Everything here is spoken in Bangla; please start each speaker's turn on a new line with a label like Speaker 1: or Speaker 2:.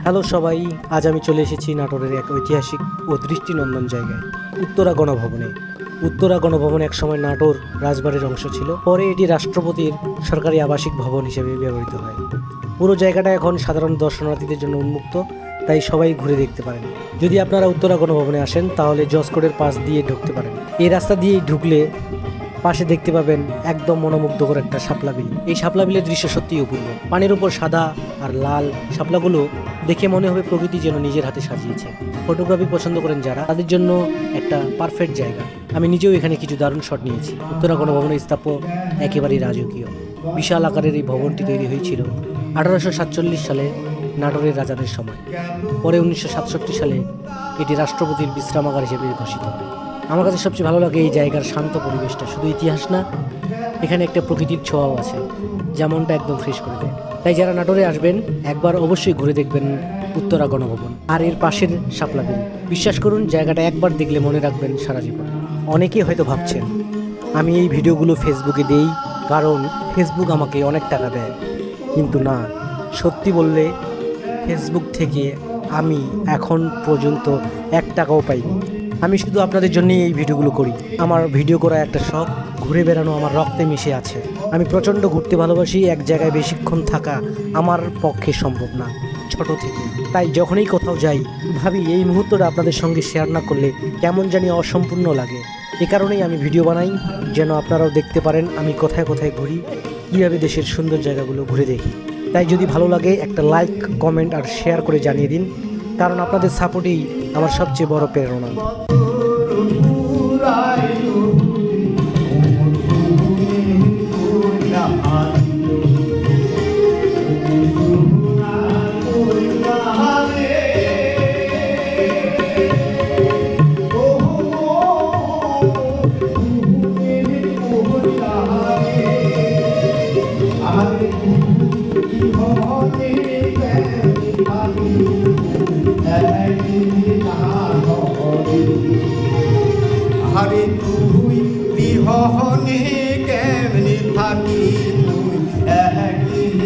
Speaker 1: হ্যালো সবাই, আজ আমি চলে এসেছি নাটোরের এক ঐতিহাসিক ও দৃষ্টিনন্দন জায়গায়, উত্তরা গণভবনে। উত্তরা গণভবন একসময় নাটোর রাজবাড়ির অংশ ছিল, পরে এটি রাষ্ট্রপতির সরকারি আবাসিক ভবন হিসেবে ব্যবহৃত হয়। পুরো জায়গাটা এখন সাধারণ দর্শনার্থীদের জন্য উন্মুক্ত, তাই সবাই ঘুরে দেখতে পারেন। যদি আপনারা উত্তরা গণভবনে আসেন তাহলে জসকোটের পাশ দিয়ে ঢুকতে পারেন। এই রাস্তা দিয়েই ঢুকলে পাশে দেখতে পাবেন একদম মনোমুগ্ধকর একটা শাপলা বিল। এই শাপলা বিলের দৃশ্য সত্যিই অপূর্ব। পানির উপর সাদা আর লাল শাপলাগুলো দেখে মনে হবে প্রকৃতি যেন নিজের হাতে সাজিয়েছে। ফটোগ্রাফি পছন্দ করেন যারা, তাদের জন্য একটা পারফেক্ট জায়গা। আমি নিজেও এখানে কিছু দারুণ শট নিয়েছি। উত্তরা গণভবনের স্থাপত্য একেবারেই রাজকীয়। বিশাল আকারের এই ভবনটি তৈরি হয়েছিল 1847 সালে নাটোরের রাজাদের সময়। পরে 1967 সালে এটি রাষ্ট্রপতির বিশ্রামাগার হিসেবে ঘোষিত হয়। আমার কাছে সবচেয়ে ভালো লাগে এই জায়গার শান্ত পরিবেশটা। শুধু ইতিহাস না, এখানে একটা প্রকৃতির ছোঁয়াও আছে, যেমনটা একদম ফ্রেশ করে দেয়। তাই যারা নাটোরে আসবেন একবার অবশ্যই ঘুরে দেখবেন উত্তরা গণভবন আর এর পাশের শাপলা বিল। বিশ্বাস করুন, জায়গাটা একবার দেখলে মনে রাখবেন সারা জীবন। অনেকেই হয়তো ভাবছেন আমি এই ভিডিওগুলো ফেসবুকে দেই কারণ ফেসবুক আমাকে অনেক টাকা দেয়, কিন্তু না, সত্যি বললে ফেসবুক থেকে আমি এখন পর্যন্ত 1 টাকাও পাইনি। আমি শুধু আপনাদের জন্যই এই ভিডিওগুলো করি। আমার ভিডিও করা একটা শখ, ঘুরে বেড়ানো আমার রক্তে মিশে আছে। আমি প্রচণ্ড ঘুরতে ভালোবাসি, এক জায়গায় বেশিক্ষণ থাকা আমার পক্ষে সম্ভব না ছোট থেকে। তাই যখনই কোথাও যাই ভাবি এই মুহূর্তটা আপনাদের সঙ্গে শেয়ার না করলে কেমন জানি অসম্পূর্ণ লাগে। এ কারণেই আমি ভিডিও বানাই, যেন আপনারাও দেখতে পারেন আমি কোথায় কোথায় ঘুরি, কীভাবে দেশের সুন্দর জায়গাগুলো ঘুরে দেখি। তাই যদি ভালো লাগে একটা লাইক, কমেন্ট আর শেয়ার করে জানিয়ে দিন, কারণ আপনাদের সাপোর্টেই আমার সবচেয়ে বড় প্রেরণা।
Speaker 2: হরে তুই বিহনে কেমনি থাকি তুই একদিন